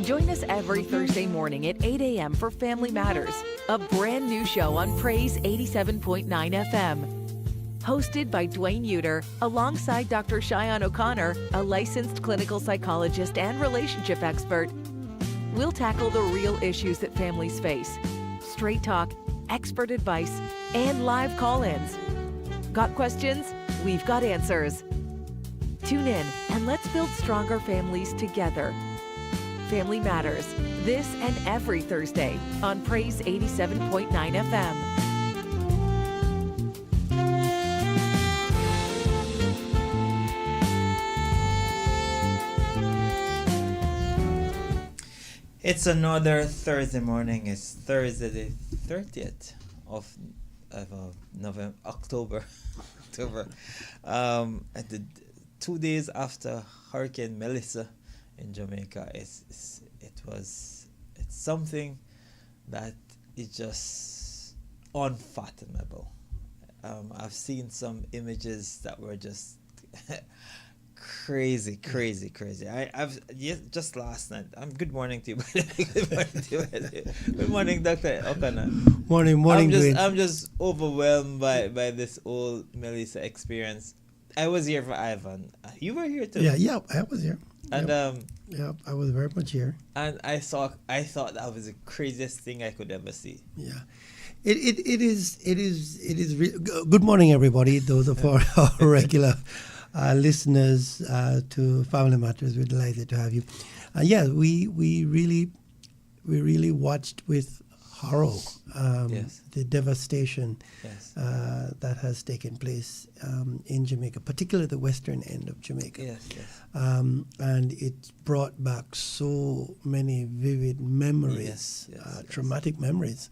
Join us every Thursday morning at 8 a.m. for Family Matters, a brand new show on Praise 87.9 FM. Hosted by Dwayne Uter, alongside Dr. Cheyenne O'Connor, a licensed clinical psychologist and relationship expert. We'll tackle the real issues that families face. Straight talk, expert advice, and live call-ins. Got questions? We've got answers. Tune in and let's build stronger families together. Family Matters, this and every Thursday on Praise 87.9 FM. It's another Thursday morning. It's Thursday the 30th of November, October. At the 2 days after Hurricane Melissa in Jamaica, it's something that is just unfathomable. I've seen some images that were just crazy. Just last night. Good morning to you. Good morning, Dr. O'Connor. Morning. I'm just overwhelmed by this whole Melissa experience. I was here for Ivan. You were here too. Yeah, I was here. And I was very much here. And I thought that was the craziest thing I could ever see. Yeah. It is good morning, everybody. Those of our regular listeners to Family Matters, we're delighted to have you. We really watched with horror the devastation that has taken place in Jamaica, particularly the western end of Jamaica. And it brought back so many vivid memories, traumatic memories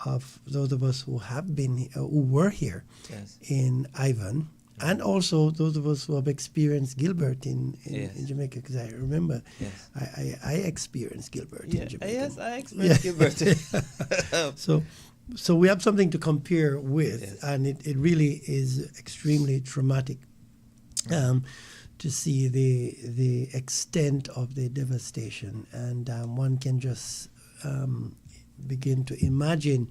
of those of us who have been, who were here in Ivan. And also those of us who have experienced Gilbert in Jamaica, because I remember I experienced Gilbert in Jamaica. Yes, I experienced Gilbert. So we have something to compare with, and it really is extremely traumatic to see the extent of the devastation, and one can just begin to imagine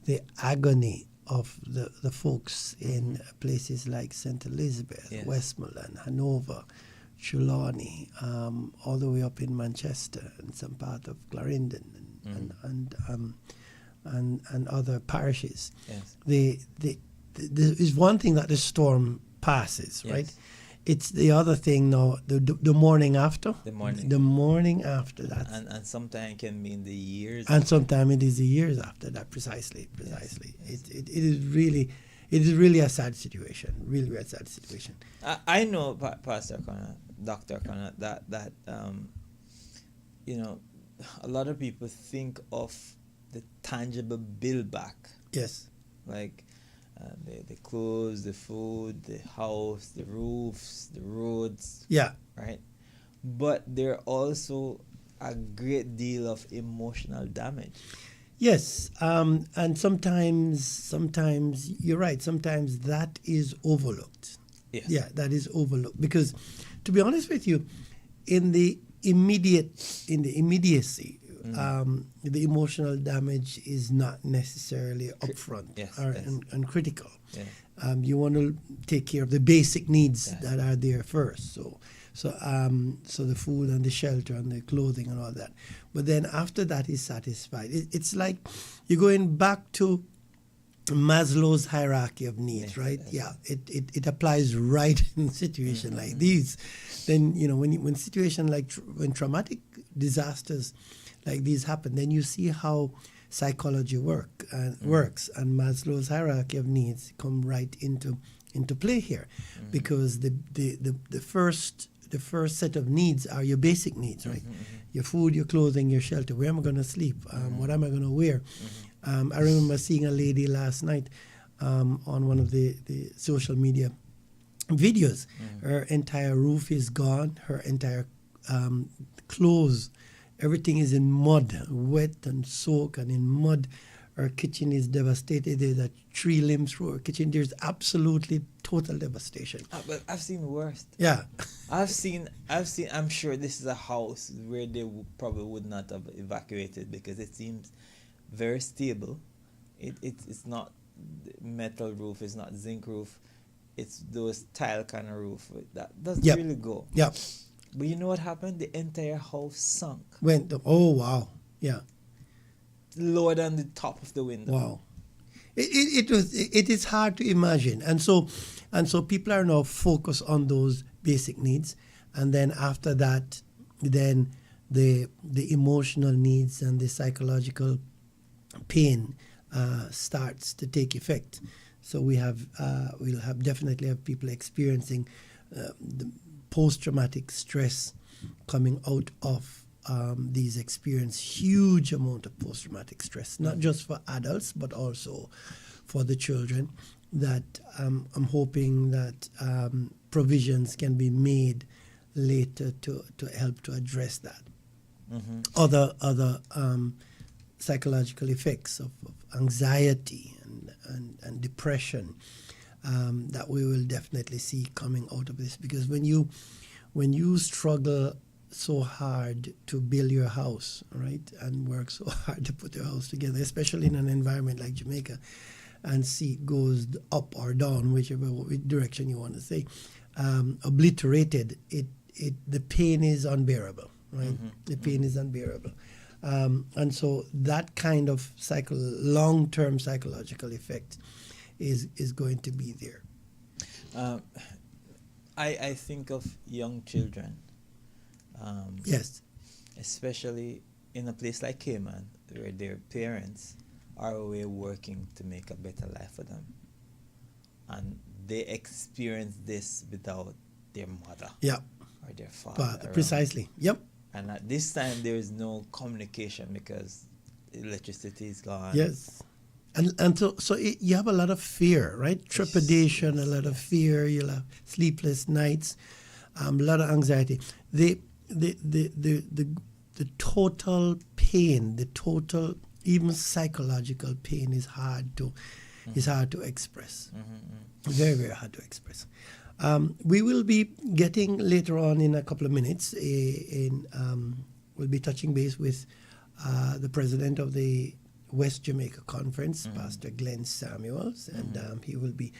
the agony of the folks in places like St. Elizabeth, Westmoreland, Hanover, Trelawney, all the way up in Manchester and some part of Clarendon and other parishes. Is one thing that the storm passes, right? It's the other thing now, the morning after. The morning after that. And sometimes it can mean the years. And sometimes it is the years after that, precisely. It is really a sad situation, really a sad situation. I know, Pastor O'Connor, Dr. O'Connor, that a lot of people think of the tangible build back. Yes. Like the clothes, the food, the house, the roofs, the roads. Yeah. Right? But there also a great deal of emotional damage. Yes. And sometimes you're right. Sometimes that is overlooked. Yes. Yeah, that is overlooked. Because to be honest with you, in the immediacy, the emotional damage is not necessarily upfront and critical. You want to take care of the basic needs that are there first. So the food and the shelter and the clothing and all that. But then after that is satisfied, it's like you're going back to Maslow's hierarchy of needs, right? It applies right in a situation like these. Then when situation like when traumatic disasters like these happen, then you see how psychology works, and Maslow's hierarchy of needs come right into play here, because the first set of needs are your basic needs, right? Your food, your clothing, your shelter. Where am I going to sleep? What am I going to wear? I remember seeing a lady last night on one of the social media videos. Her entire roof is gone. Her entire clothes, everything is in mud, wet and soaked and in mud. Our kitchen is devastated. There's a tree limb through our kitchen. There's absolutely total devastation. But I've seen worse. Yeah. I've seen. I'm sure this is a house where they probably would not have evacuated because it seems very stable. It's not metal roof. It's not zinc roof. It's those tile kind of roof that doesn't really go. Yeah. But you know what happened? The entire house sunk. Oh wow. Yeah. Lower than the top of the window. Wow. It is hard to imagine, and so people are now focused on those basic needs, and then after that, then the emotional needs and the psychological pain starts to take effect. So we'll definitely have people experiencing the post-traumatic stress coming out of these experience huge amount of post-traumatic stress, not just for adults but also for the children. That I'm hoping that provisions can be made later to help to address that. Mm-hmm. Other psychological effects of anxiety and depression that we will definitely see coming out of this, because when you struggle so hard to build your house, right, and work so hard to put your house together, especially in an environment like Jamaica, and see it goes up or down, whichever direction you want to say, obliterated, the pain is unbearable, right? Mm-hmm. The pain is unbearable. And so that kind of long-term psychological effect is going to be there. I think of young children. Yes. Especially in a place like Cayman, where their parents are away working to make a better life for them. And they experience this without their mother. Yeah. Or their father. Precisely. Yep. And at this time, there is no communication because electricity is gone. Yes. And so you have a lot of fear, right? Trepidation, yes. A lot of fear. You'll have sleepless nights, a lot of anxiety. The total pain, the total even psychological pain is hard to express. Mm-hmm. Very, very hard to express. We will be getting later on in a couple of minutes. We'll be touching base with the president of the West Jamaica Conference, mm-hmm. Pastor Glenn Samuels, and mm-hmm. He will be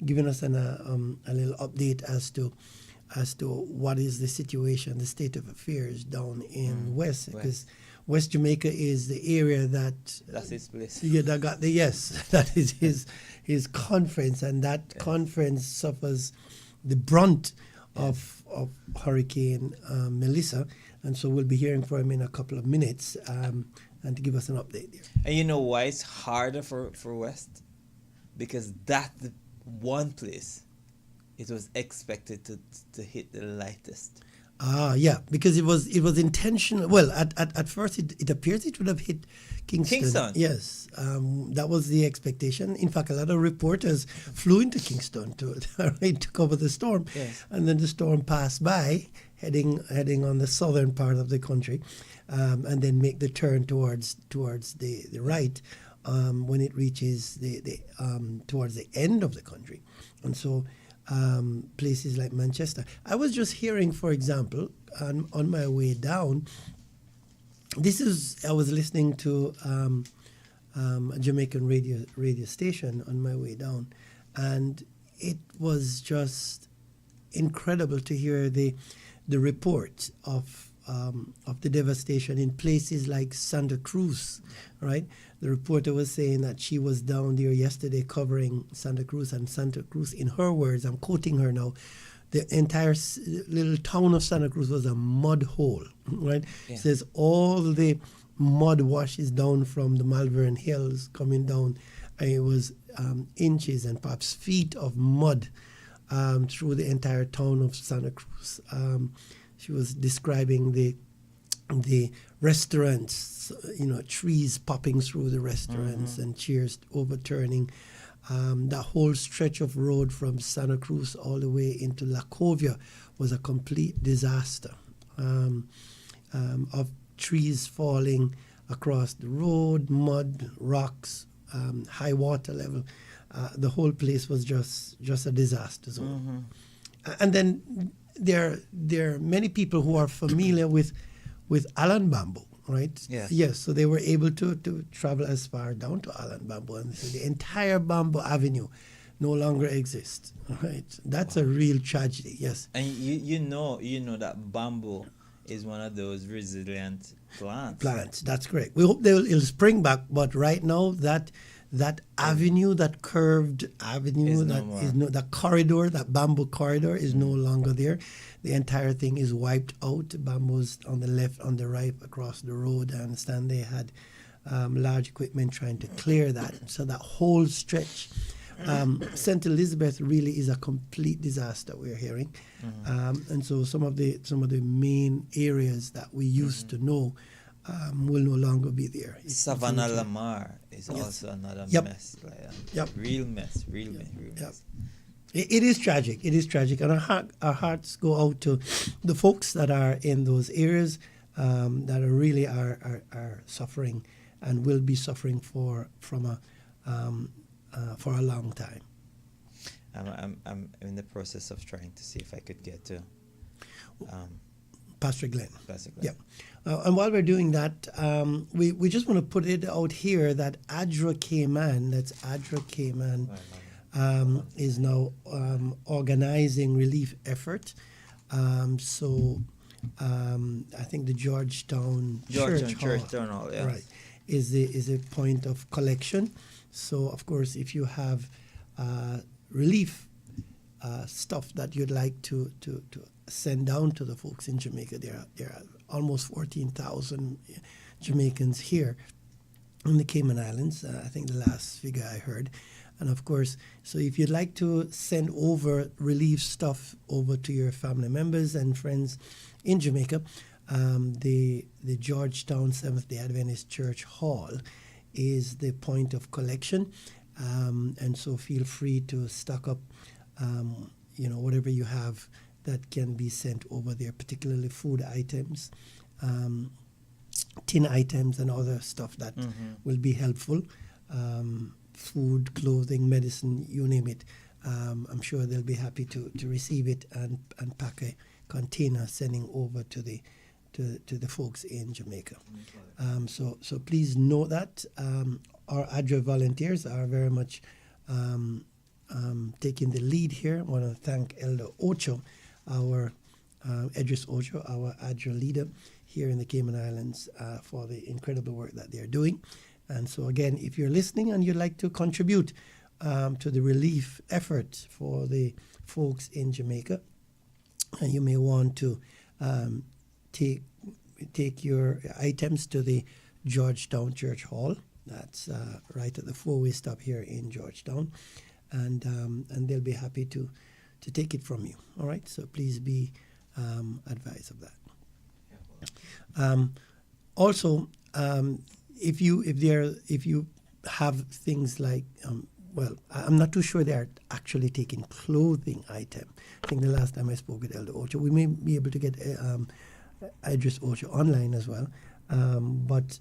giving us a little update as to what is the situation, the state of affairs down in West, because West Jamaica is the area that's his place. Yeah, that is his conference, and that conference suffers the brunt of Hurricane Melissa, and so we'll be hearing from him in a couple of minutes, and to give us an update there. And you know why it's harder for West? Because that's the one place it was expected to hit the lightest. Yeah, because it was intentional. Well, at first it appears it would have hit Kingston. Yes, that was the expectation. In fact, a lot of reporters flew into Kingston to cover the storm, yes. And then the storm passed by, heading on the southern part of the country, and then make the turn towards the right when it reaches the towards the end of the country, and so. Places like Manchester. I was just hearing, for example, on my way down, I was listening to a Jamaican radio station on my way down, and it was just incredible to hear the report of the devastation in places like Santa Cruz, right? The reporter was saying that she was down there yesterday covering Santa Cruz, and Santa Cruz, in her words, I'm quoting her now, the entire little town of Santa Cruz was a mud hole, right? Yeah. It says all the mud washes down from the Malvern Hills coming down, and it was inches and perhaps feet of mud through the entire town of Santa Cruz. She was describing the restaurants, trees popping through the restaurants, mm-hmm. and chairs overturning. That whole stretch of road from Santa Cruz all the way into La Covia was a complete disaster of trees falling across the road, mud, rocks high water level. The whole place was just a disaster zone. And then there are many people who are familiar with Allen bamboo, right? Yes. So they were able to travel as far down to Allen bamboo, and so the entire Bamboo Avenue no longer exists. Right. That's a real tragedy. Yes. And you know that bamboo is one of those resilient plants. That's correct. We hope it'll spring back, but right now that avenue, that curved avenue, that corridor, that bamboo corridor is no longer there. The entire thing is wiped out. Bamboos on the left, on the right, across the road. I understand they had large equipment trying to clear that. So that whole stretch, St. Elizabeth really is a complete disaster, we're hearing. And so some of the main areas that we used to know will no longer be there. Savannah Lamar is also another mess. Real mess. It is tragic. It is tragic. And our hearts go out to the folks that are in those areas that are really are suffering and will be suffering for a long time. I'm in the process of trying to see if I could get to Pastor Glenn. Yeah. And while we're doing that, we just want to put it out here that Adra Cayman, is now organizing relief effort. So I think the Georgetown Church Hall, yes. Right, is a point of collection. So of course, if you have relief stuff that you'd like to send down to the folks in Jamaica, there are almost 14,000 Jamaicans here in the Cayman Islands. I think the last figure I heard. And of course, so if you'd like to send over relief stuff over to your family members and friends in Jamaica, the Georgetown Seventh-day Adventist Church Hall is the point of collection. And so feel free to stock up, whatever you have that can be sent over there, particularly food items, tin items, and other stuff that will be helpful. Food, clothing, medicine, you name it. I'm sure they'll be happy to receive it and pack a container sending over to the folks in Jamaica. So please know that our ADRA volunteers are very much taking the lead here. I want to thank Elder Ocho, our Edris Ocho, our ADRA leader here in the Cayman Islands, for the incredible work that they're doing. And so again, if you're listening and you'd like to contribute to the relief effort for the folks in Jamaica, you may want to take your items to the Georgetown Church Hall. That's right at the four-way stop here in Georgetown, and they'll be happy to take it from you. All right, so please be advised of that. Also, if you have things like I'm not too sure they are actually taking clothing item. I think the last time I spoke with Elder Ocho, we may be able to get Idris Ocho online as well, but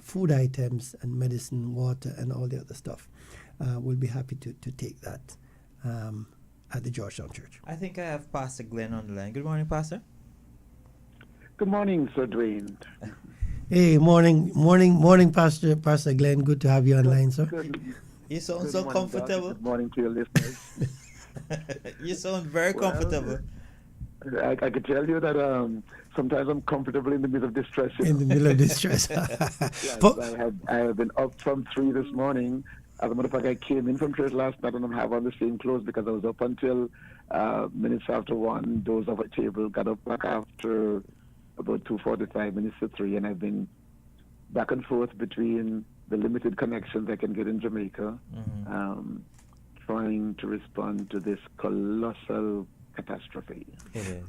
food items and medicine, water, and all the other stuff, we'll be happy to take that at the Georgetown Church. I think I have Pastor Glenn on the line. Good morning, Pastor. Good morning, Sir Dwayne. Hey, morning, Pastor Glenn. Good to have you online, sir. Good. You sound Good so morning, comfortable. Good morning to your listeners. You sound very comfortable. I could tell you that sometimes I'm comfortable in the middle of distress. In the middle of distress. Yes, I have been up from 3 this morning. As a matter of fact, I came in from church last night and I have on the same clothes because I was up until minutes after 1, dozed off at table, got up back after about 2:45 minutes to 3, and I've been back and forth between the limited connections I can get in Jamaica, trying to respond to this colossal catastrophe.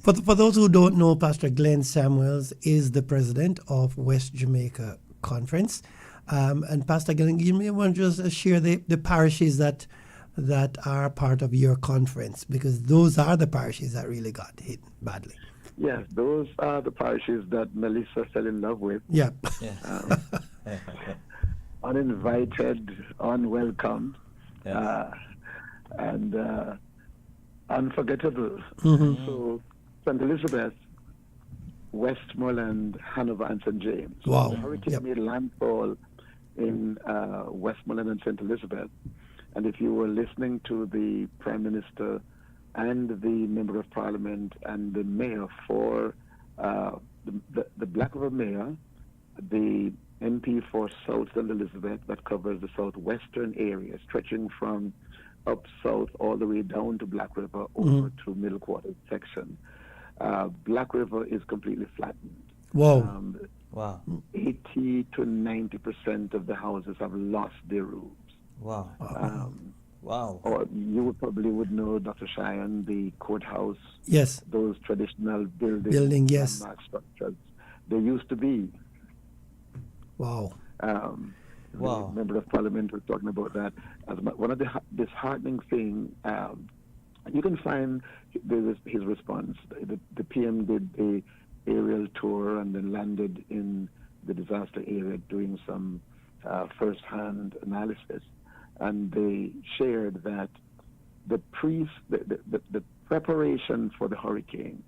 For those who don't know, Pastor Glenn Samuels is the president of West Jamaica Conference. And Pastor Glenn, you may want to just share the parishes that are part of your conference, because those are the parishes that really got hit badly. Yes, those are the parishes that Melissa fell in love with. Yeah. uninvited, unwelcome, Yes. and unforgettable. Mm-hmm. So, St. Elizabeth, Westmoreland, Hanover, and St. James. Wow. The hurricane Yep. made landfall in Westmoreland and St. Elizabeth. And if you were listening to the Prime Minister and the Member of Parliament and the Mayor for the Black River Mayor, the MP for South St. Elizabeth, that covers the southwestern area, stretching from up south all the way down to Black River over to Middle Quarters section. Black River is completely flattened. Wow. Wow. 80 to 90% of the houses have lost their roofs. Wow. Wow. Or you would know, Dr. Cheyenne, the courthouse, Yes. those traditional Building, yes. landmark structures. They used to be. Wow. Wow. The Member of Parliament was talking about that. As one of the disheartening thing, you can find his response. The PM did the aerial tour and then landed in the disaster area doing some first-hand analysis. And they shared that the preparation for the hurricane,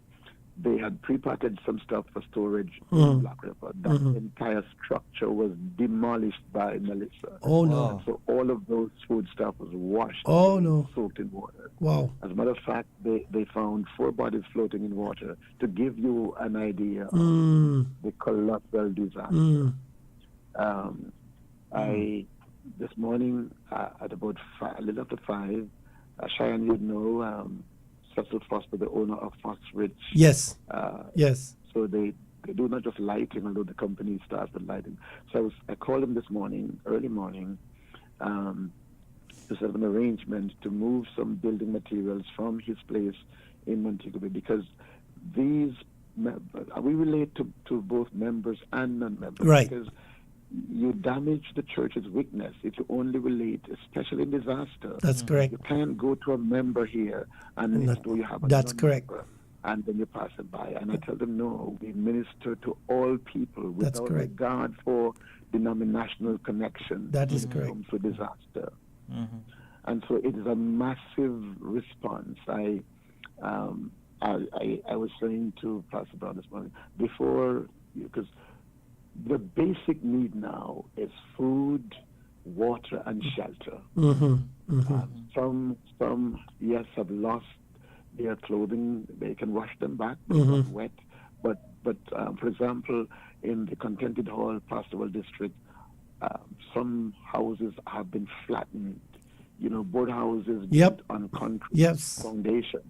they had prepackaged some stuff for storage in Black River. That entire structure was demolished by Melissa. Oh, no. Wow. So all of those food stuff was washed, Oh, no. soaked in water. Wow. As a matter of fact, they found 4 bodies floating in water to give you an idea of the colossal disaster. This morning at about a little after 5, Cheyenne, you know, Cecil Foster, the owner of Fox Ridge. Yes. Yes. So they do not just lighting, although the company starts with lighting. So I called him this morning, early morning, to set up an arrangement to move some building materials from his place in Montego Bay, because we relate to both members and non-members. Right. Because you damage the church's witness if you only relate, especially in disaster. That's correct. You can't go to a member here and next door you have a That's non-member, correct. and then you pass it by. And I tell them, no, we minister to all people That's without correct. regard for denominational connection. That is when it correct. comes to disaster. And so it is a massive response. I was saying to Pastor Brown this morning, before, because the basic need now is food, water, and shelter. Some, yes, have lost their clothing. They can wash them back. They're not wet. But for example, in the Contented Hall Pastoral District, some houses have been flattened. You know, board houses built on concrete foundation.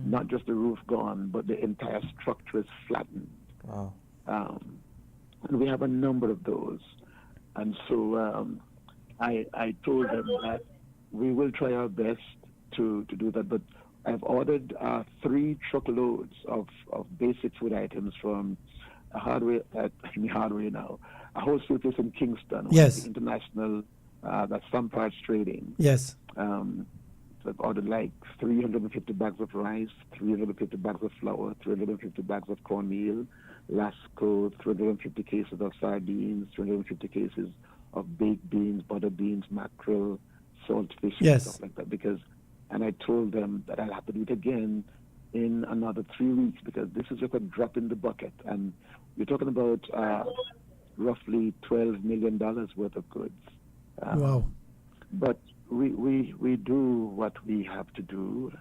Not just the roof gone, but the entire structure is flattened. Wow. And we have a number of those. And so I told them that we will try our best to do that. But I've ordered 3 truckloads of basic food items from a hardware now, a wholesale place in Kingston. Yes. International, that's some parts trading. Yes. So I've ordered like 350 bags of rice, 350 bags of flour, 350 bags of cornmeal, Lasco, 350 cases of sardines, 350 cases of baked beans, butter beans, mackerel, saltfish, and stuff like that. And I told them that I'll have to do it again in another 3 weeks, because this is just a drop in the bucket. And we're talking about roughly $12 million worth of goods. Wow. But we do what we have to do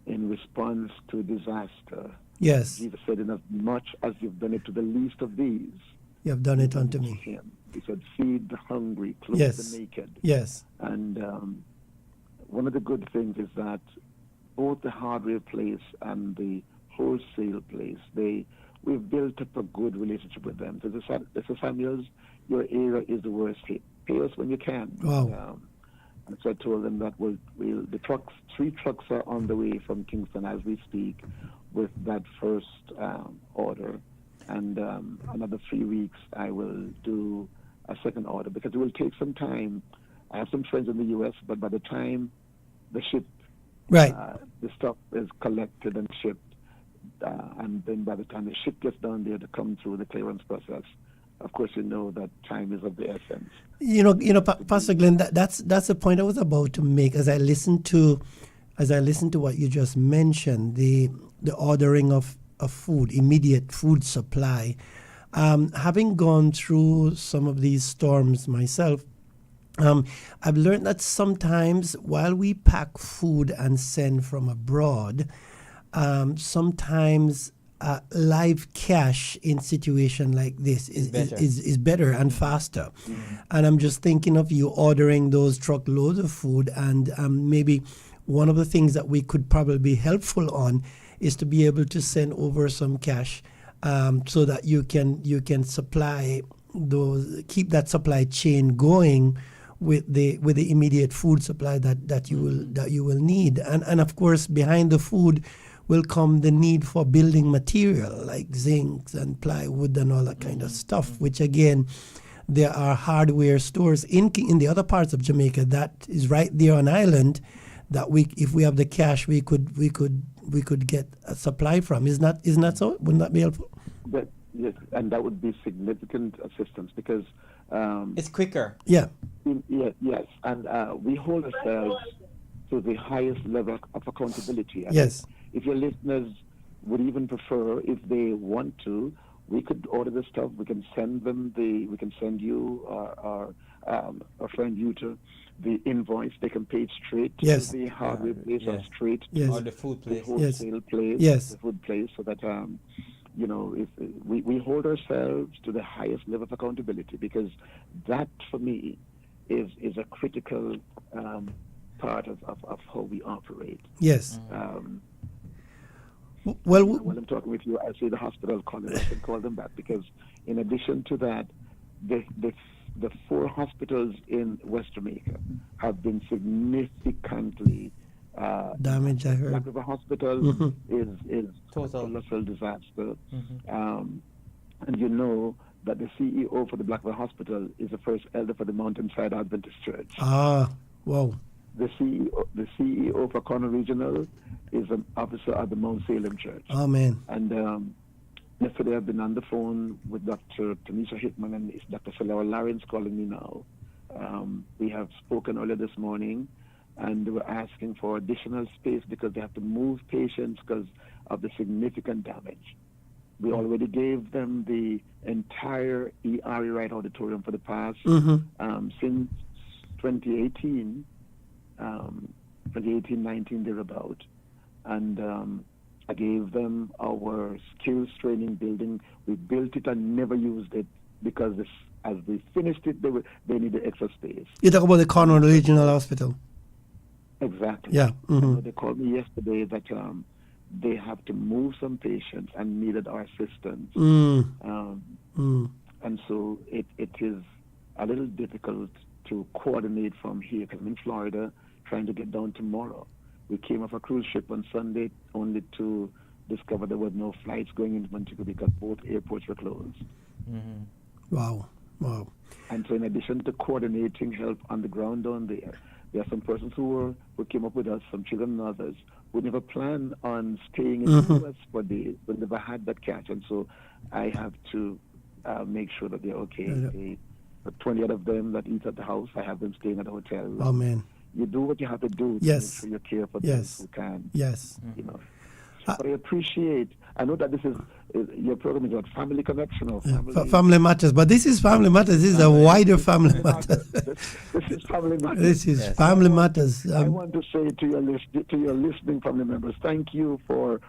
in response to disaster. Yes. Jesus said, in as much as you've done it to the least of these, you have done it unto me. Him. He said, feed the hungry, clothe the naked. Yes. And one of the good things is that both the hardware place and the wholesale place, we've built up a good relationship with them. So they said, Samuels, your area is the worst hit. Pay us when you can. Wow. And so I told them that the trucks, 3 trucks are on the way from Kingston as we speak with that first order. And another 3 weeks I will do a second order, because it will take some time. I have some friends in the U.S., but by the time the the stuff is collected and shipped, and then by the time the ship gets down there to come through the clearance process, of course, you know that time is of the essence. Pastor Glenn, that's the point I was about to make as I listened to what you just mentioned, the ordering of food, immediate food supply. Having gone through some of these storms myself, I've learned that sometimes while we pack food and send from abroad, sometimes live cash in situation like this is better and faster. And I'm just thinking of you ordering those truckloads of food, and maybe one of the things that we could probably be helpful on is to be able to send over some cash so that you can supply those, keep that supply chain going with the immediate food supply that you will need. And of course, behind the food will come the need for building material like zinc and plywood and all that kind of stuff, which again, there are hardware stores in the other parts of Jamaica that is right there on island that if we have the cash, we could get a supply from. Isn't that so? Wouldn't that be helpful? Yes, and that would be significant assistance because it's quicker. Yeah. Yes, and we hold ourselves to the highest level of accountability. Yes. If your listeners would even prefer, if they want to, we could order the stuff. We can send them we can send you our friend Utah the invoice. They can pay it straight to the hardware place or straight or the food place, the wholesale place, the food place, so that if we hold ourselves to the highest level of accountability, because that for me is a critical part of how we operate. Yes. When I'm talking with you, I say the hospital I can call them back, because in addition to that, the 4 hospitals in West Jamaica have been significantly damaged. I heard. Black River Hospital is total a colossal disaster, and you know that the CEO for the Black River Hospital is the first elder for the Mountainside Adventist Church. Ah, wow. The CEO for Corner Regional is an officer at the Mount Salem Church. Oh, man. And yesterday I've been on the phone with Dr. Tanisha Hickman, and it's Dr. Salawa Lawrence calling me now. We have spoken earlier this morning, and they were asking for additional space because they have to move patients because of the significant damage. We already gave them the entire ERE Right Auditorium for the past since 2018. 2018-19 thereabout, and I gave them our skills training building. We built it and never used it because as we finished it, they needed extra space. You talk about the Cornwall Regional Hospital. Exactly. Yeah. They called me yesterday that they have to move some patients and needed our assistance. And so it is a little difficult to coordinate from here, because I'm in Florida trying to get down tomorrow. We came off a cruise ship on Sunday only to discover there were no flights going into Montego because both airports were closed. Wow. And so in addition to coordinating help on the ground down there are some persons who came up with us, some children and others, who never planned on staying in the U.S. for days, but never had that catch. And so I have to make sure that they're okay. The 20 out of them that eat at the house, I have them staying at the hotel. Oh, man. You do what you have to do to make sure you care for those who can. Yes. But I appreciate, I know that this is, your program is about family connection or family matters, but this is family matters. This is a wider family matter. This is family matters. This is family matters. I want to say to your listening family members, thank you for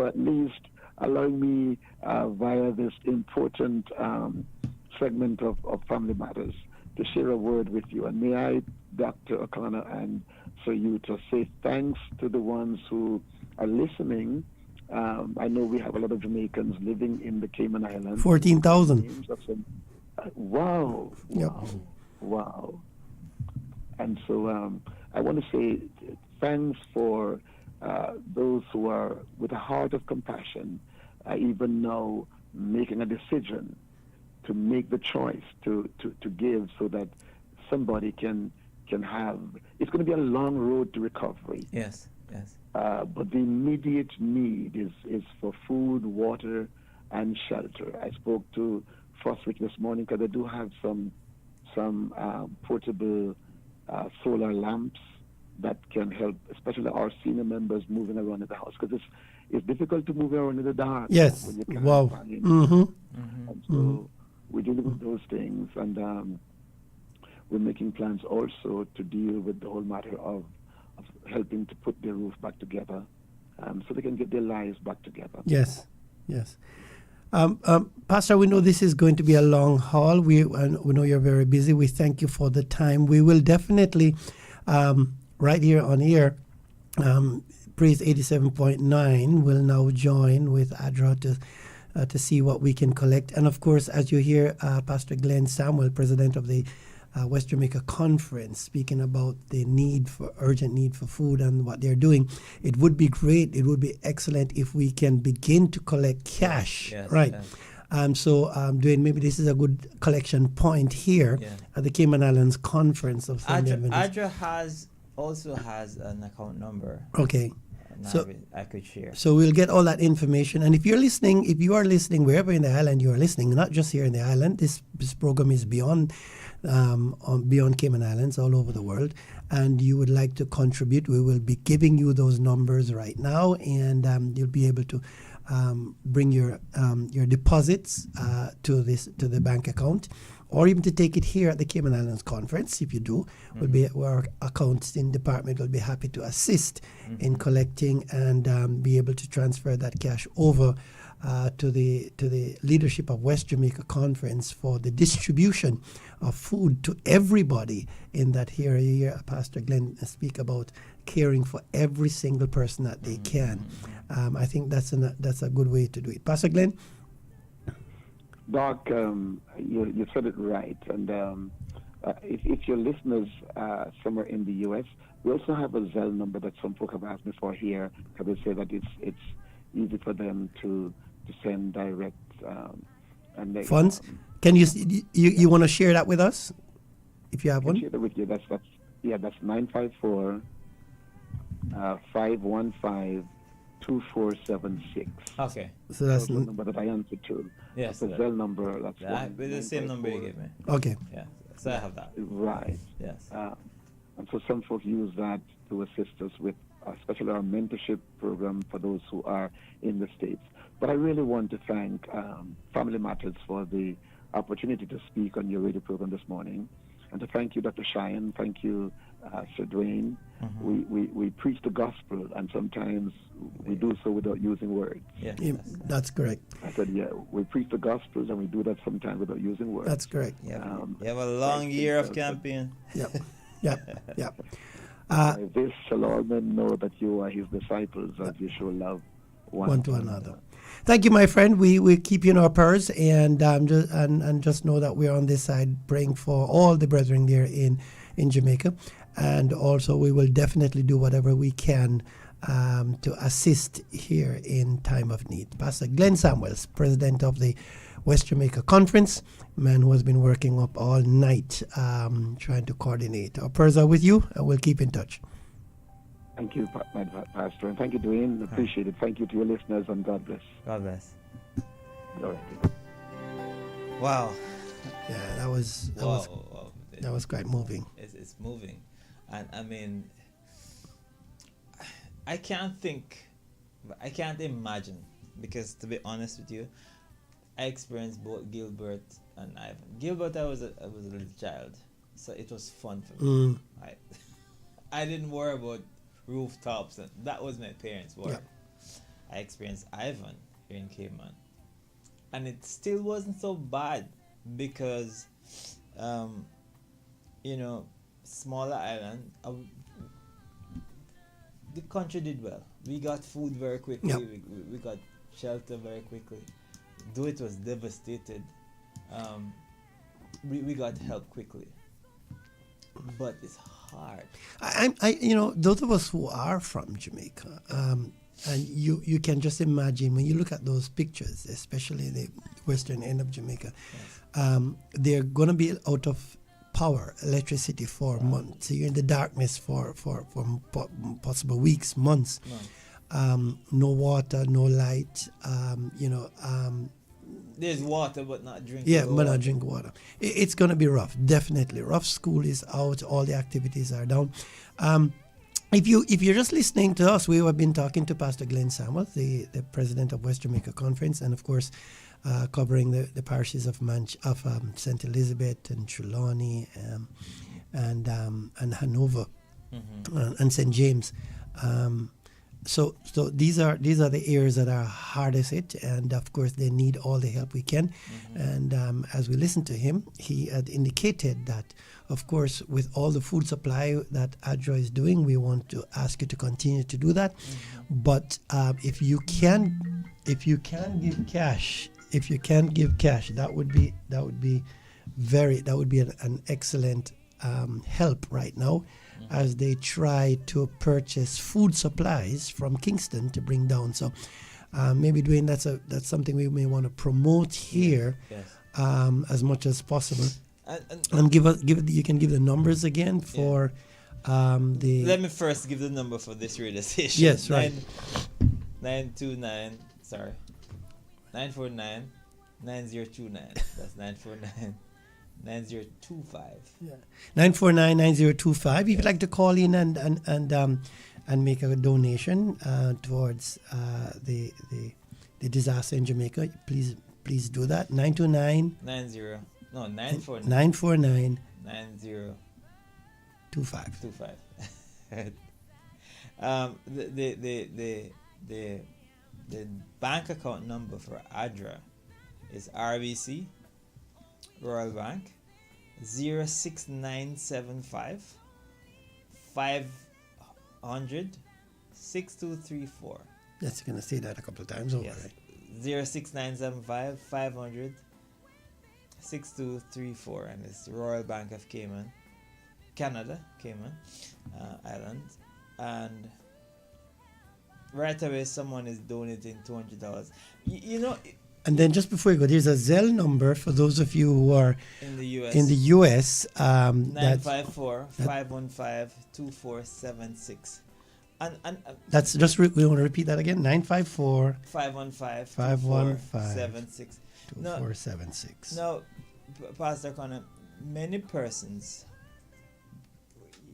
at least allowing me via this important segment of Family Matters to share a word with you. And may I, Dr. O'Connor and Sir Utah, say thanks to the ones who are listening. I know we have a lot of Jamaicans living in the Cayman Islands. 14,000. Wow. And so I want to say thanks for those who are with a heart of compassion, even now making a decision to make the choice to give, so that somebody can have. It's going to be a long road to recovery. Yes. But the immediate need is for food, water, and shelter. I spoke to phosphoric this morning because they do have some portable solar lamps that can help, especially our senior members moving around in the house, because it's difficult to move around in the dark. Yes. When you can't Wow. find And so Mm-hmm. we're dealing with those things, and we're making plans also to deal with the whole matter of helping to put their roof back together, so they can get their lives back together. Yes, yes. Pastor, we know this is going to be a long haul. We know you're very busy. We thank you for the time. We will definitely, right here on air, Praise 87.9 will now join with ADRA to see what we can collect. And of course, as you hear Pastor Glenn Samuel, president of the West Jamaica Conference, speaking about the urgent need for food and what they're doing, it would be great, it would be excellent if we can begin to collect cash, right? Yes. Dwayne, maybe this is a good collection point here at the Cayman Islands Conference of Sunday Adventists. ADRA also has an account number. Okay. So I could share. So we'll get all that information. And if you are listening wherever in the island you are listening, not just here in the island, this program is beyond Cayman Islands, all over the world, and you would like to contribute, we will be giving you those numbers right now, and you'll be able to bring your deposits to the bank account, or even to take it here at the Cayman Islands Conference. If you do, our accounting department will be happy to assist in collecting and be able to transfer that cash over to the leadership of West Jamaica Conference for the distribution of food to everybody in that area. You hear Pastor Glenn speak about caring for every single person that they can. I think that's a good way to do it. Pastor Glenn? Doc, you said it right. And if your listeners somewhere in the U.S., we also have a Zelle number that some folk have asked me for here, because they say that it's easy for them to send direct funds. Can you want to share that with us, if you have one? Share that with you. That's 954 515 2476. Okay. So that's the number that I answered to. Yes. That's the Zelle number. That's with the same number you gave me. Okay. Yeah. So I have that. Right. Yes. And so some folks use that to assist us with, especially our mentorship program for those who are in the States. But I really want to thank Family Matters for the opportunity to speak on your radio program this morning, and to thank you, Dr. Cheyenne. Thank you, Sir Dwayne. We preach the gospel, and sometimes we do so without using words. Yes. That's correct. I said, we preach the gospel, and we do that sometimes without using words. That's correct. Yeah. You have a long year of campaign. Yep. This shall all men know that you are his disciples, as you show love one to another. Thank you, my friend. We keep you in our prayers, and just know that we're on this side praying for all the brethren there in Jamaica, and also we will definitely do whatever we can to assist here in time of need. Pastor Glenn Samuels, president of the West Jamaica Conference, man who has been working up all night trying to coordinate. Our prayers are with you, and we'll keep in touch. Thank you, my Pastor, and thank you, Dwayne. Appreciate it. Thank you to your listeners, and God bless. God bless. All right. Wow. Yeah, that was quite moving. It's moving, and I mean, I can't imagine, because to be honest with you, I experienced both Gilbert and Ivan. Gilbert, I was a little child, so it was fun for me. I didn't worry about rooftops, and that was my parents' work. I experienced Ivan here in Cayman, and it still wasn't so bad, because smaller island, the country did well. We got food very quickly. We got shelter very quickly. Though it was devastated, we got help quickly. But it's hard. Those of us who are from Jamaica, and you can just imagine when you look at those pictures, especially the western end of Jamaica, they're going to be out of electricity for months. So you're in the darkness for possible weeks, months. No water, no light. There's water, but not drinking. Yeah, but not drink water. It's going to be rough, definitely rough. School is out, all the activities are down. If you're just listening to us, we have been talking to Pastor Glenn Samuels, the president of West Jamaica Conference, and of course, covering the parishes of St. Elizabeth and Trelawney and Hanover and St. James. So these are the areas that are hardest hit, and of course they need all the help we can. And as we listened to him, he had indicated that, of course, with all the food supply that ADRA is doing, we want to ask you to continue to do that. But if you can give cash, that would be an excellent help right now, as they try to purchase food supplies from Kingston to bring down. So maybe, Dwayne, that's something we may want to promote here. As much as possible. And you can give the numbers again for the. Let me first give the number for this radio station. Yes, right. 949. Sorry, 949 9029. That's 949 9025. Yeah. 949-9025. If you'd like to call in and make a donation towards the disaster in Jamaica, please do that. 949 949 9025. The bank account number for ADRA is RBC Royal Bank 06975 500 6234. That's going to say that a couple of times over. Yes. 06975 500 6234, and it's the Royal Bank of Cayman Islands. And right away someone is donating $200. And then just before you go, there's a Zelle number for those of you who are in the US. 954-515-2476. And that's just we want to repeat that again. 954-515-2476. 2476. Now, Pastor Connor, many persons,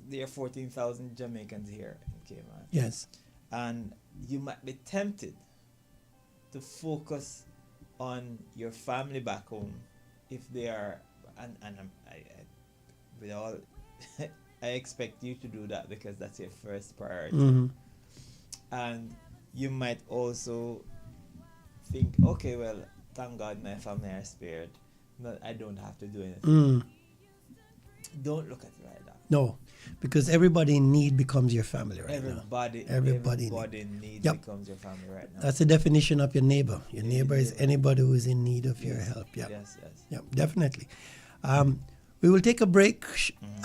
there are 14,000 Jamaicans here in Cayman. Yes. And you might be tempted to focus on your family back home if they are, and with all, I expect you to do that because that's your first priority. And you might also think, okay, well, thank God my family are spared. No, I don't have to do anything. Don't look at it like that. No, because everybody in need becomes your family right now. Everybody in need becomes your family right now. That's the definition of your neighbor. Your neighbor is anybody who is in need of your help. Yeah. Yes. Yeah, definitely. We will take a break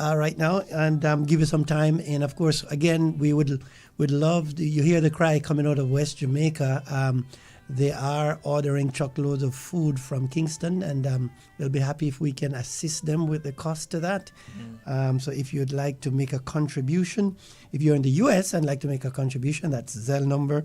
right now and give you some time. And of course, again, we would love you hear the cry coming out of West Jamaica. They are ordering truckloads of food from Kingston, and they'll be happy if we can assist them with the cost of that. So if you'd like to make a contribution, if you're in the U.S. and like to make a contribution, that's Zelle number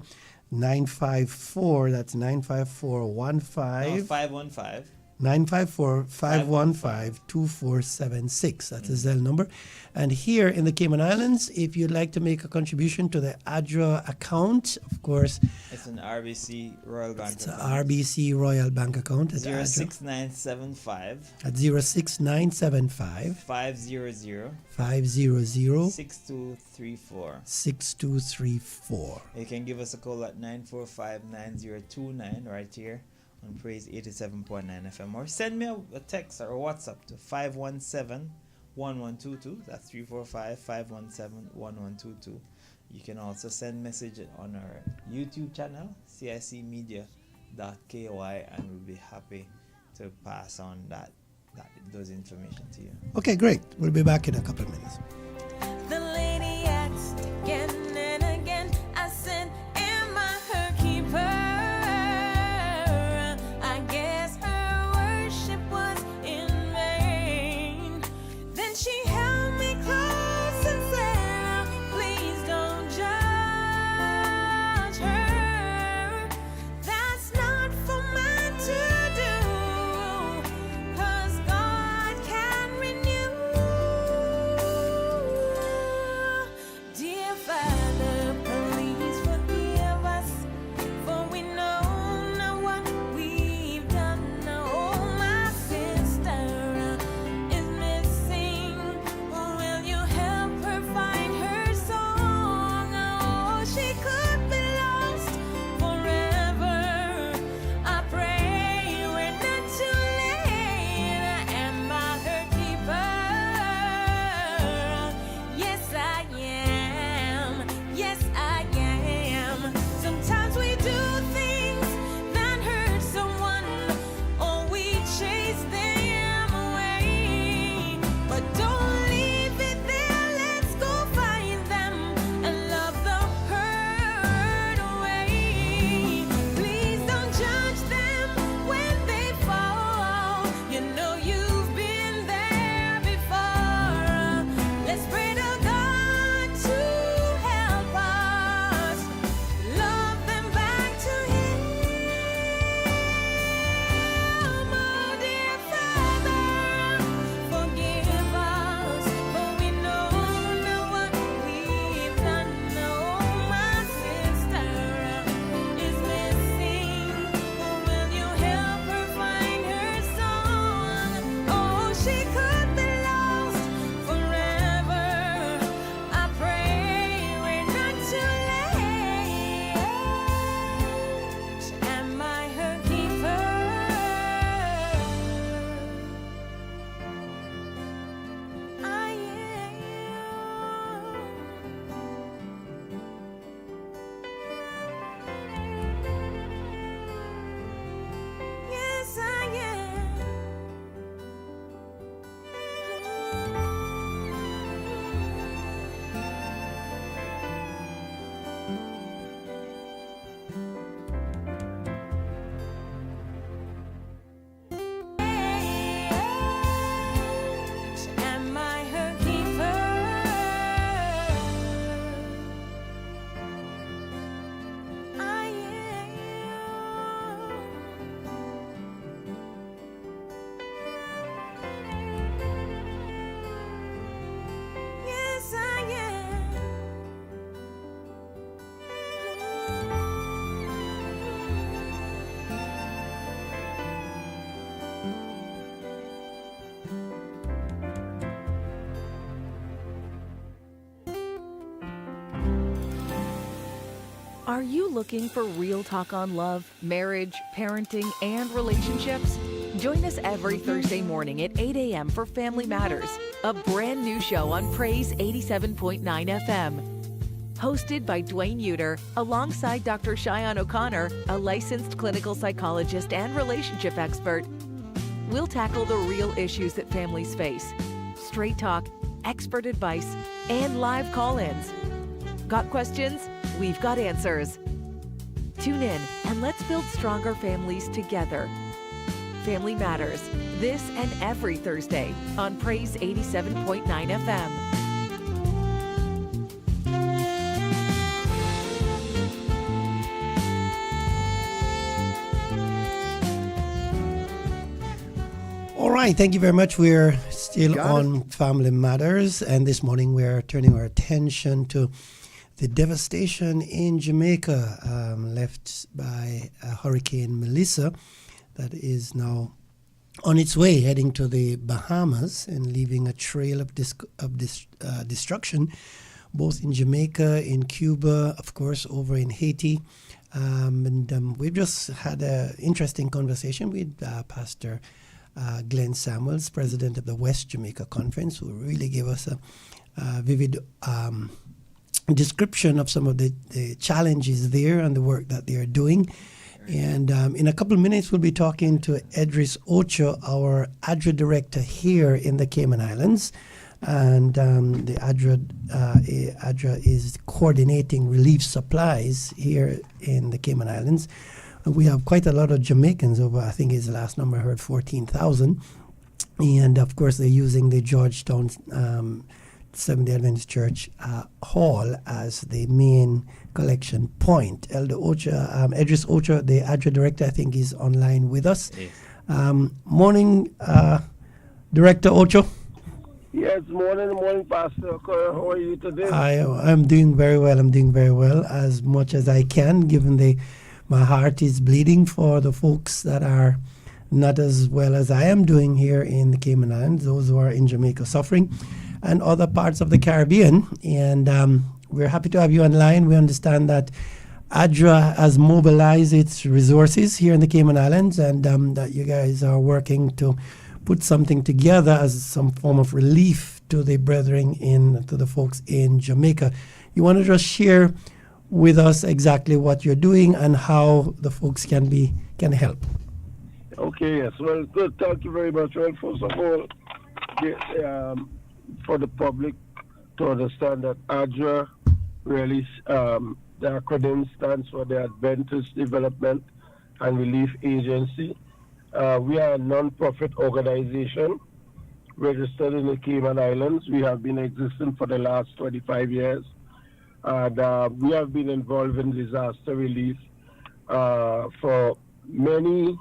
954. That's 95415. 515. 954-515-2476. That's a Zelle number. And here in the Cayman Islands, if you'd like to make a contribution to the ADRA account, of course. It's an RBC Royal Bank account. It's an RBC Royal Bank account. 06975. At 06975. 500. 6234. 6234. You can give us a call at 945-9029 right here on Praise 87.9 FM, or send me a text or a WhatsApp to 517-1122. That's 345-517-1122. You can also send message on our YouTube channel, cicmedia.ky, and we'll be happy to pass on those information to you. Okay, great. We'll be back in a couple of minutes. The lady acts again and again. I said, am I her keeper? To do Are you looking for real talk on love, marriage, parenting, and relationships? Join us every Thursday morning at 8 a.m. for Family Matters, a brand new show on Praise 87.9 FM. Hosted by Dwayne Uter, alongside Dr. Cheyenne O'Connor, a licensed clinical psychologist and relationship expert. We'll tackle the real issues that families face. Straight talk, expert advice, and live call-ins. Got questions? We've got answers. Tune in and let's build stronger families together. Family Matters, this and every Thursday on Praise 87.9 FM. All right, thank you very much. We're still on Family Matters, and this morning we're turning our attention to the devastation in Jamaica left by Hurricane Melissa that is now on its way heading to the Bahamas and leaving a trail of destruction, both in Jamaica, in Cuba, of course, over in Haiti. We've just had an interesting conversation with Pastor Glenn Samuels, president of the West Jamaica Conference, who really gave us a vivid description of some of the challenges there and the work that they are doing. And in a couple of minutes, we'll be talking to Edris Ocho, our ADRA director here in the Cayman Islands. And the ADRA is coordinating relief supplies here in the Cayman Islands. We have quite a lot of Jamaicans over, I think is the last number I heard, 14,000. And of course, they're using the Georgetown Seventh-day Adventist Church Hall as the main collection point. Elder Ocho, Edris Ocho, the ADRA director, I think is online with us. Yes. Morning, Director Ocho. Yes, morning, Pastor. How are you today? I'm doing very well. I'm doing very well, as much as I can, given my heart is bleeding for the folks that are not as well as I am doing here in the Cayman Islands, those who are in Jamaica suffering, and other parts of the Caribbean. And we're happy to have you online. We understand that ADRA has mobilized its resources here in the Cayman Islands, and that you guys are working to put something together as some form of relief to the brethren, to the folks in Jamaica. You want to just share with us exactly what you're doing and how the folks can help? Okay, yes. Well, good. Thank you very much. Well, first of all, for the public to understand that ADRA really, the acronym stands for the Adventist Development and Relief Agency. We are a non-profit organization registered in the Cayman Islands. We have been existing for the last 25 years. And we have been involved in disaster relief for many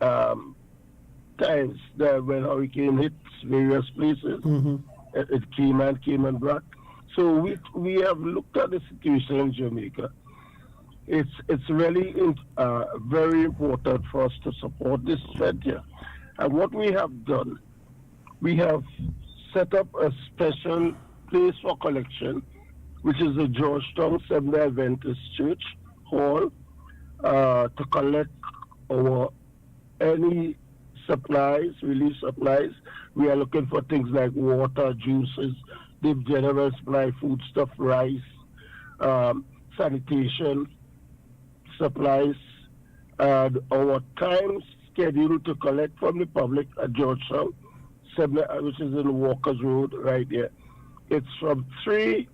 times when hurricane hits various places. It Cayman Brac. So we have looked at the situation in Jamaica. It's really very important for us to support this thread here. And what we have done, we have set up a special place for collection, which is the Georgetown Seventh-day Adventist Church Hall, to collect any supplies, relief supplies. We are looking for things like water, juices, the general supply, foodstuff, rice, sanitation supplies. Our time scheduled to collect from the public at Georgetown, which is in Walker's Road right there. It's from 3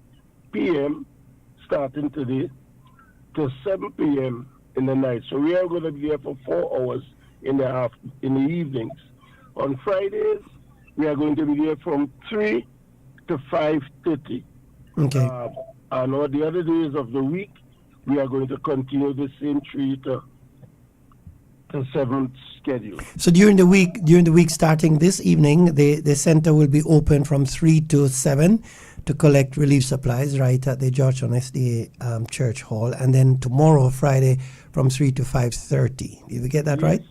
p.m. starting today to 7 p.m. in the night. So we are going to be there for 4 hours in the evenings. On Fridays, we are going to be there from 3 to 5:30. Okay. And on the other days of the week, we are going to continue the same 3 to 7 schedule. So during the week starting this evening, the center will be open from 3 to 7 to collect relief supplies right at the Georgetown SDA Church Hall, and then tomorrow, Friday, from 3 to 5:30. Did we get that right?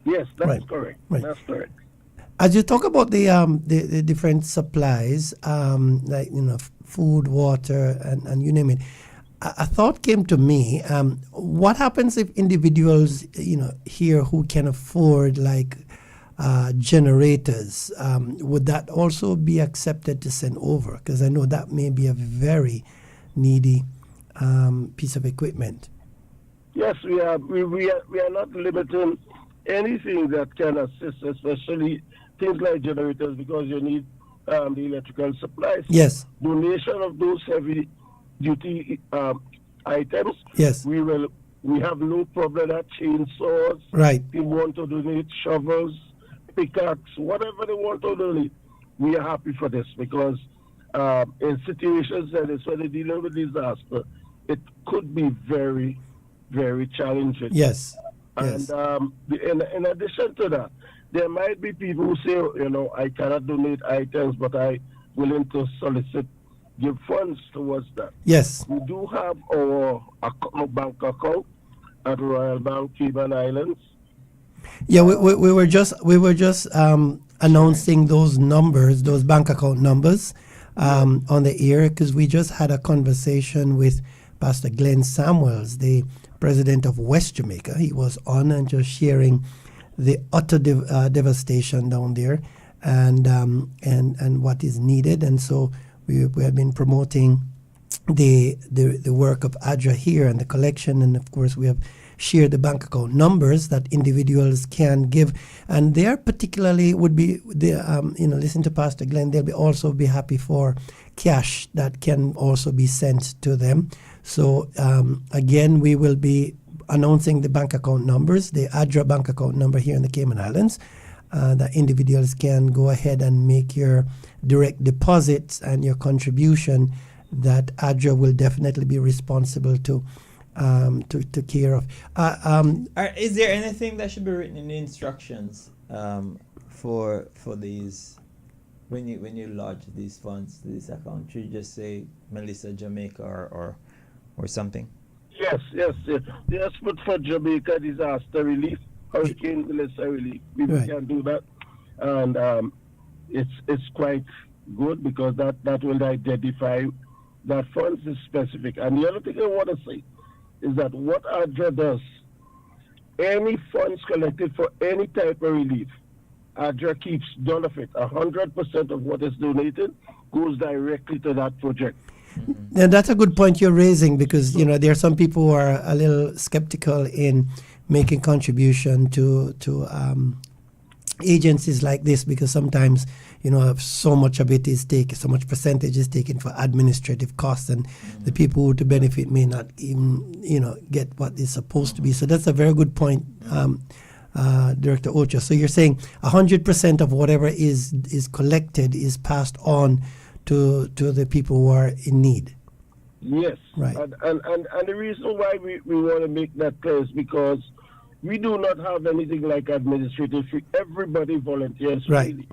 Yes, that's right. Correct. Right. That's correct. As you talk about the different supplies, like food, water, and you name it, a thought came to me. What happens if individuals, here who can afford like generators, would that also be accepted to send over? Because I know that may be a very needy piece of equipment. Yes, we are not limiting anything that can assist, especially things like generators, because you need the electrical supplies. Yes. Donation of those heavy duty items. Yes. We have no problem at chainsaws. Right. People want to donate shovels, pickaxe, whatever they want to donate. We are happy for this because in situations like this, when they're dealing with disaster, it could be very, very challenging. Yes. And in addition to that, there might be people who say, I cannot donate items, but I'm willing to give funds towards that. Yes. We do have our bank account at Royal Bank, Cayman Islands. Yeah, we were just announcing those numbers, those bank account numbers, on the air, because we just had a conversation with Pastor Glenn Samuels, the president of West Jamaica. He was on and just sharing the utter devastation down there, and what is needed. And so we have been promoting the work of ADRA here and the collection, and of course we have shared the bank account numbers that individuals can give, and they are particularly would be listen to Pastor Glenn. They'll also be happy for cash that can also be sent to them. So again, we will be announcing the bank account numbers, the ADRA bank account number here in the Cayman Islands, that individuals can go ahead and make your direct deposits and your contribution that ADRA will definitely be responsible to care of. Is there anything that should be written in the instructions for these when you lodge these funds to this account? Should you just say Melissa Jamaica or something? Yes. But for Jamaica disaster relief, Hurricane Melissa relief, we can do that, and it's quite good because that will identify that funds is specific. And the other thing I want to say is that what ADRA does, any funds collected for any type of relief, ADRA keeps none of it. 100% of what is donated goes directly to that project. Mm-hmm. And that's a good point you're raising, because there are some people who are a little skeptical in making contribution to agencies like this, because sometimes so much of it is taken, so much percentage is taken for administrative costs, and the people who to benefit may not even get what is supposed to be. So that's a very good point, Director Ocho. So you're saying 100% of whatever is collected is passed on to the people who are in need. Yes, right. And the reason why we want to make that clear is because we do not have anything like administrative fee. Everybody volunteers. Right. Really.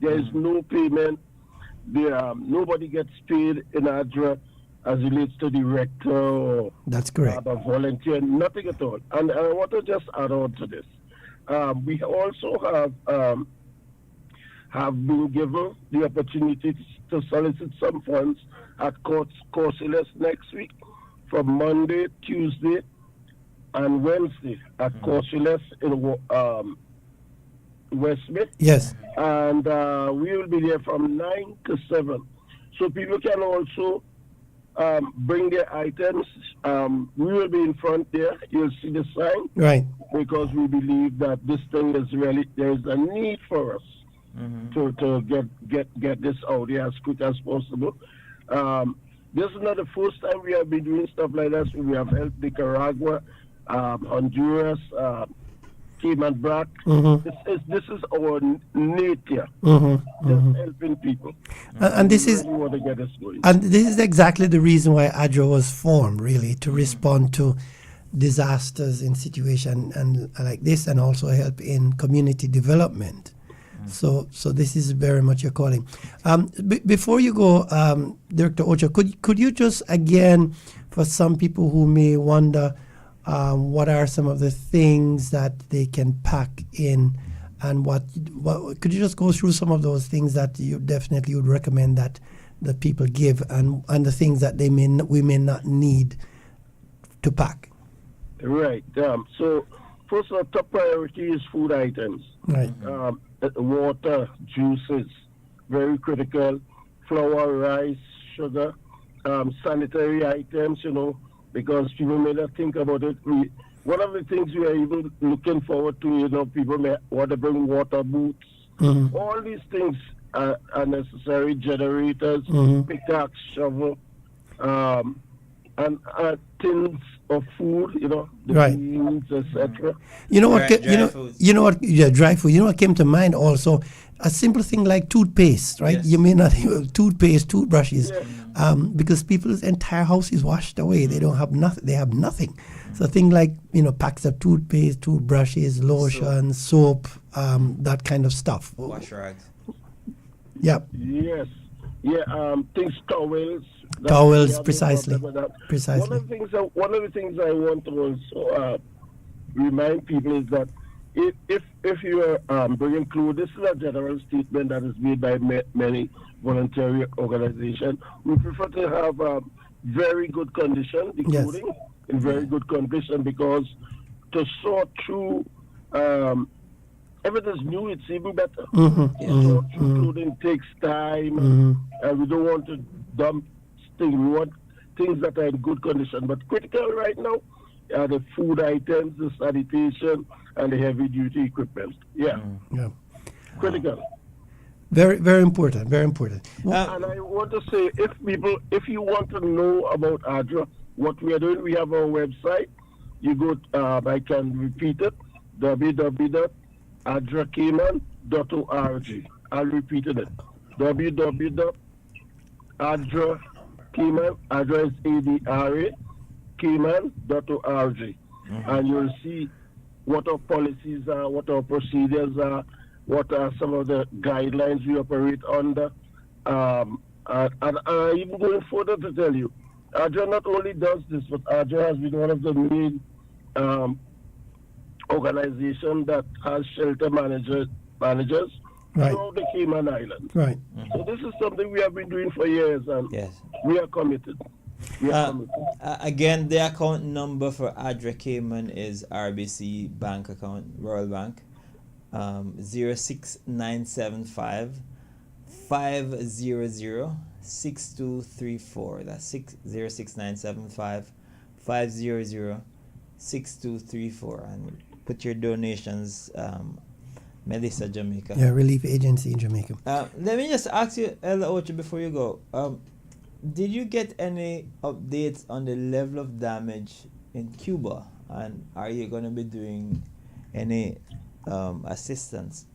There is no payment. Nobody gets paid in ADRA as it relates to director or that's correct. A volunteer. Nothing at all. And I want to just add on to this. We also have been given the opportunity to solicit some funds at Corsilas next week, from Monday, Tuesday, and Wednesday at Corsilas in Westmith. Yes. And we will be there from 9 to 7. So people can also bring their items. We will be in front there. You'll see the sign. Right. Because we believe that this thing is really, there is a need for us to get this out there as quick as possible. This is not the first time we have been doing stuff like this. We have helped Nicaragua, Honduras, Cayman Brac. This is our nature, just helping people. And this is really want to get us going. And this is exactly the reason why ADRA was formed, really, to respond to disasters in situations and like this, and also help in community development. So this is very much your calling. Before you go, Director Ocho, could you just again, for some people who may wonder, what are some of the things that they can pack in, and what could you just go through some of those things that you definitely would recommend that that people give, and the things that we may not need to pack. Right. So first of all, top priority is food items. Right. Water, juices, very critical. Flour, rice, sugar, sanitary items, because people may not think about it. One of the things we are even looking forward to, people may want to bring water boots. Mm-hmm. All these things are necessary. Generators, pickaxe, shovel, and tins of food, the Right. beans, etc. You know what? Dry foods. You know what? Yeah, dry food. You know what came to mind also? A simple thing like toothpaste, right? Yes. You may not have toothpaste, toothbrushes, Yeah. because people's entire house is washed away. They don't have nothing. They have nothing. So thing like packs of toothpaste, toothbrushes, lotion, soap, that kind of stuff. Wash rags. Yeah. Yes. Yeah. Things, towels. Towels, Yeah, precisely. Precisely. One of the things I want to also remind people is that if you are bringing clothes, this is a general statement that is made by many voluntary organizations. We prefer to have very good condition, the Yes. clothing in very good condition, because to sort through if it is new, it's even better. Mm-hmm. Sort through clothing takes time, and we don't want to dump things. We want things that are in good condition. But critical right now are the food items, the sanitation, and the heavy-duty equipment. Yeah, Yeah. critical. Very, very important. Very important. And I want to say, if you want to know about ADRA, what we are doing, we have our website. You go, I can repeat it, www.adrakayman.org. I'll repeat it. www.adrakayman, ADRA is ADRA, Cayman.org. And you'll see what our policies are, what our procedures are, what are some of the guidelines we operate under. And even going further to tell you, ADRA not only does this, but ADRA has been one of the main organizations that has shelter managers Right. throughout the Cayman Islands. Right. So this is something we have been doing for years, and Yes. we are committed. Again, the account number for ADRA Cayman is RBC Bank account, Royal Bank, 06975 500 6234. That's 06975 500 6234. And put your donations, Melissa, Jamaica. Yeah, Relief Agency in Jamaica. Let me just ask you, Ella Ocho, before you go. Did you get any updates on the level of damage in Cuba? And are you going to be doing any assistance?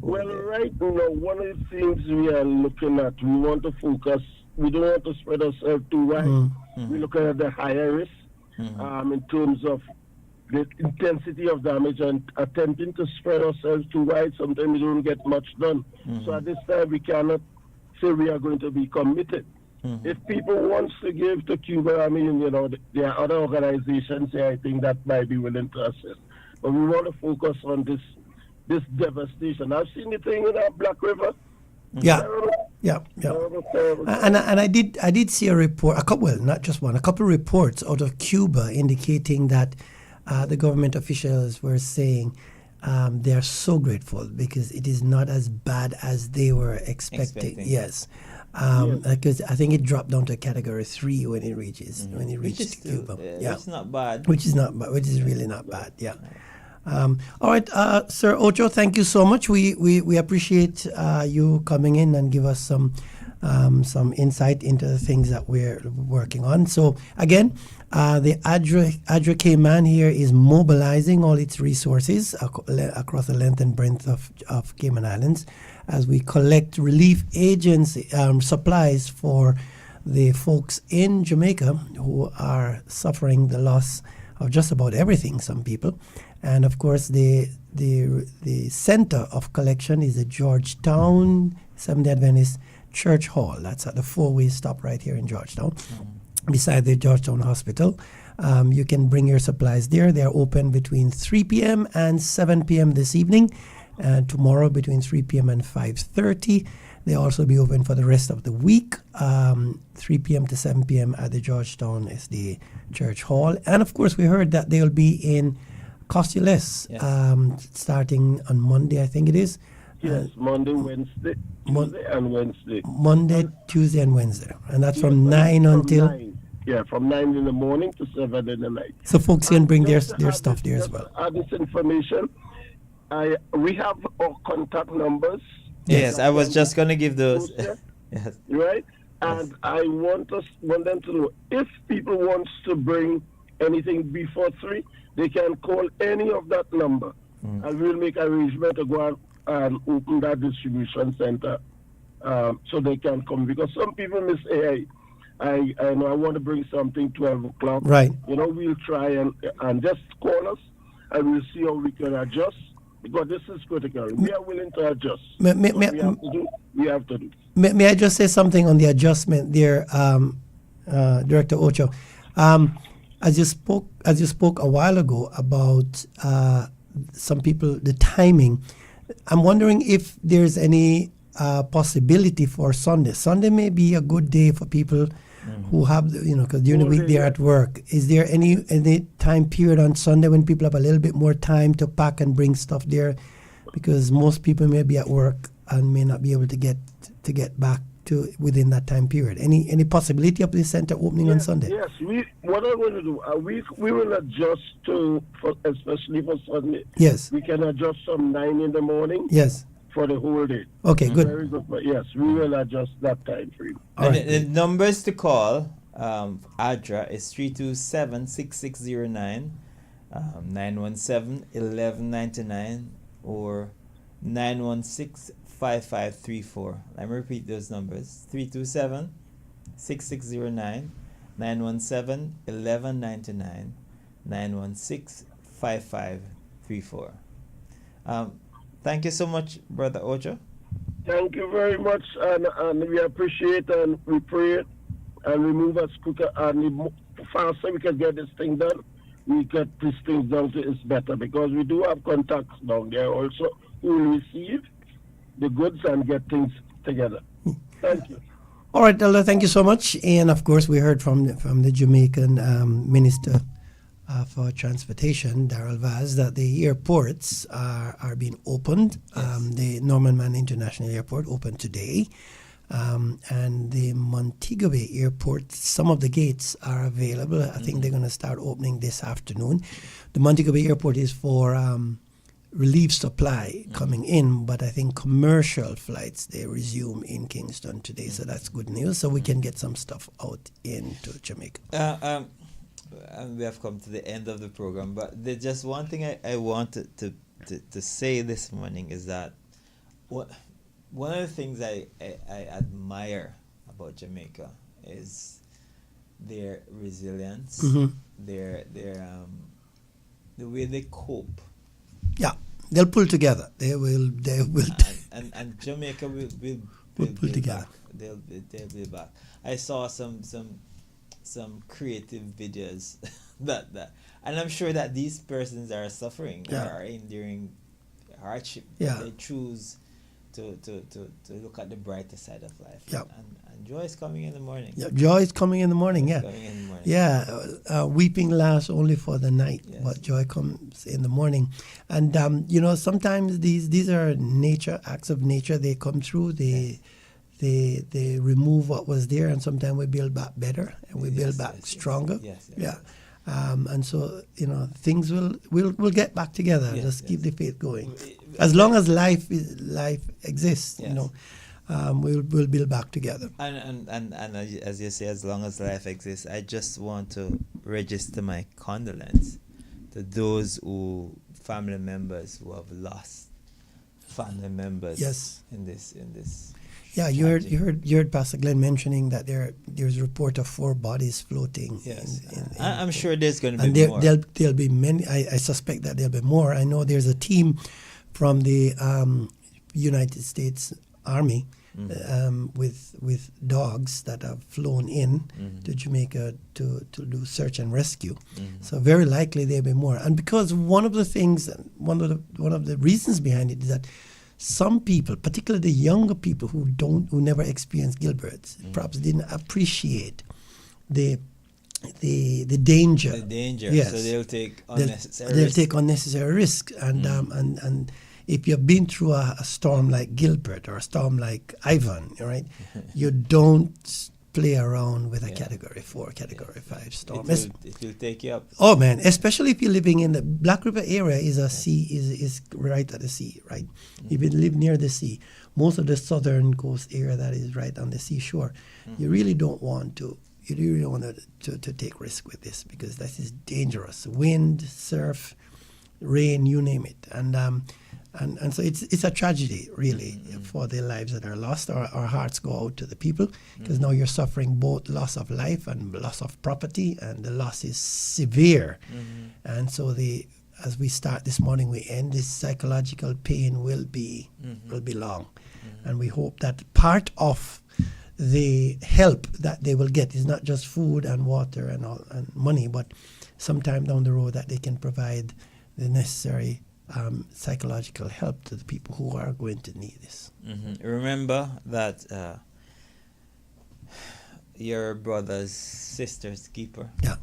Well, right now, one of the things we are looking at, we want to focus, we don't want to spread ourselves too wide. We're looking at the higher risk in terms of the intensity of damage, and attempting to spread ourselves too wide, sometimes we don't get much done. So at this time, we cannot say we are going to be committed. If people want to give to Cuba, I mean, there are other organizations here, I think, that might be willing to assist. But we want to focus on this devastation. I've seen the thing in Black River. Yeah. Terrible. Yeah. Terrible. And I did see a report, a couple of reports out of Cuba indicating that the government officials were saying they are so grateful because it is not as bad as they were expecting. Yes. Because I think it dropped down to category 3 when it reached Cuba. Which is not bad. Which is not bad. Which is really not bad. Yeah. All right, Sir Ocho, thank you so much. We appreciate you coming in and give us some insight into the things that we're working on. So again, the ADRA Cayman here is mobilizing all its resources across the length and breadth of Cayman Islands as we collect relief agency supplies for the folks in Jamaica who are suffering the loss of just about everything, some people. And of course, the center of collection is the Georgetown Seventh-day Adventist Church Hall. That's at the 4-way stop right here in Georgetown, beside the Georgetown Hospital. You can bring your supplies there. They are open between 3 p.m. and 7 p.m. this evening. and tomorrow between 3 p.m. and 5:30. They also be open for the rest of the week, 3 p.m. to 7 p.m. at the Georgetown SDA Church Hall. And of course, we heard that they'll be in Costules starting on Monday, I think it is. Yes, Monday, Wednesday, Tuesday, and Wednesday. Monday, Tuesday, and Wednesday. And that's from 9 until... 9. Yeah, from 9 in the morning to 7 in the night. So folks can bring their stuff there as well. Add this information. We have our contact numbers. Yes, I was just going to give those. Yes. Right? And I want them to know, if people wants to bring anything before 3, they can call any of that number. And we'll make arrangement to go and open that distribution center so they can come. Because some people may say, hey, I know I want to bring something 12 o'clock. Right. We'll try and just call us and we'll see how we can adjust. Because this is critical. We are willing to adjust. We have to do. May I just say something on the adjustment there, Director Ocho? As you spoke a while ago about some people, the timing, I'm wondering if there's any possibility for Sunday. Sunday may be a good day for people who have, because during the week they're at work. Is there any time period on Sunday when people have a little bit more time to pack and bring stuff there? Because most people may be at work and may not be able to get back to within that time period. Any possibility of the center opening on Sunday? Yes, what I'm going to do, we will adjust especially for Sunday. Yes. We can adjust from 9 in the morning. Yes. For the whole day. Okay, good. Very good. But yes, we will adjust that time for you. The numbers to call, ADRA, is 327-6609, 917-1199, or 916-5534. Let me repeat those numbers. 327-6609, 917-1199, 916-5534. Thank you so much, Brother Ocho. Thank you very much, and we appreciate and we pray and we move as quicker and the faster we can get this thing done. We get these things down to it's better, because we do have contacts down there also who will receive the goods and get things together. Thank you. All right, Elder, thank you so much. And of course, we heard from the Jamaican Minister for Transportation, Darrell Vaz, that the airports are being opened. The Norman Mann International Airport opened today, and the Montego Bay Airport, some of the gates are available. I think they're going to start opening this afternoon. The Montego Bay Airport is for relief supply coming in, but I think commercial flights, they resume in Kingston today, so that's good news. So we can get some stuff out into Jamaica. And we have come to the end of the program, but there's just one thing I wanted to say this morning is that one of the things I admire about Jamaica is their resilience, their the way they cope. Yeah, they'll pull together. They will. And Jamaica will pull together. They'll be back. I saw some creative videos that and I'm sure that these persons are suffering or are enduring hardship. Yeah. They choose to look at the brighter side of life. Yeah. And joy is coming in the morning. Yeah, joy is coming in the morning. Weeping lasts only for the night, but joy comes in the morning. And sometimes these are acts of nature. They come through. They remove what was there, and sometimes we build back better and we build back stronger. And so things will get back together. Just keep the faith going. As long as life exists, we'll build back together. And as you say, as long as life exists, I just want to register my condolence to those family members who have lost family members. In this. Yeah, you heard Pastor Glenn mentioning that there's a report of 4 bodies floating. I'm sure there's going to be more. There'll be many. I suspect that there'll be more. I know there's a team from the United States Army with dogs that have flown in to Jamaica to do search and rescue. So very likely there'll be more. And because one of the reasons behind it is that some people, particularly the younger people who never experienced Gilbert's, perhaps didn't appreciate the danger. The danger. Yes. So they'll take unnecessary They'll risk. take unnecessary risk. And if you've been through a storm like Gilbert or a storm like Ivan, right, you don't play around with a Category 4, Category 5 storm. It will take you up. Oh man, especially if you're living in the Black River area is right at the sea, right? If you live near the sea, most of the southern coast area that is right on the seashore, you really don't want to take risk with this because this is dangerous. Wind, surf, rain, you name it. And so it's a tragedy, really, for the lives that are lost. Our hearts go out to the people because now you're suffering both loss of life and loss of property, and the loss is severe. And so as we start this morning, we end, this psychological pain will be long. And we hope that part of the help that they will get is not just food and water and money, but sometime down the road that they can provide the necessary psychological help to the people who are going to need this. Remember that your brother's sister's keeper. Yeah.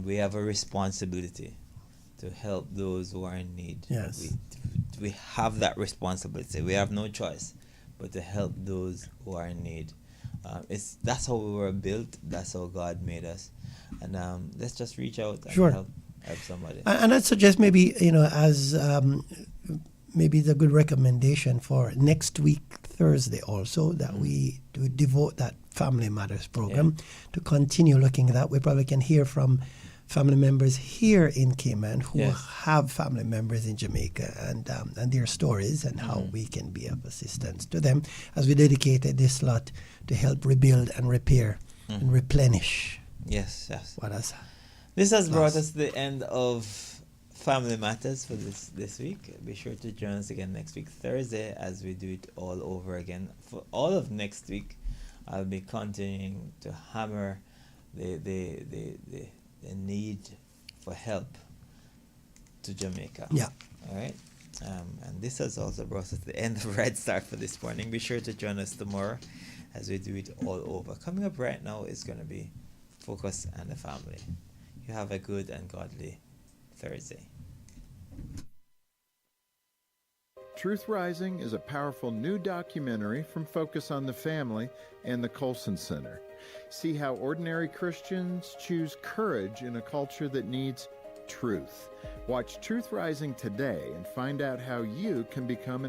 We have a responsibility to help those who are in need. Yes. We have that responsibility. We have no choice but to help those who are in need. That's how we were built. That's how God made us. And let's just reach out and help somebody. And I'd suggest maybe, as maybe it's a good recommendation for next week, Thursday also, that we devote that Family Matters program to continue looking at that. We probably can hear from family members here in Cayman who have family members in Jamaica and their stories and how we can be of assistance to them as we dedicated this slot to help rebuild and repair and replenish. Yes. What has This has brought us to the end of Family Matters for this week. Be sure to join us again next week, Thursday, as we do it all over again. For all of next week, I'll be continuing to hammer the need for help to Jamaica. Yeah. All right. And this has also brought us to the end of Red Start for this morning. Be sure to join us tomorrow as we do it all over. Coming up right now is going to be Focus on the Family. You have a good and godly Thursday. Truth Rising is a powerful new documentary from Focus on the Family and the Colson Center. See how ordinary Christians choose courage in a culture that needs truth. Watch Truth Rising today and find out how you can become an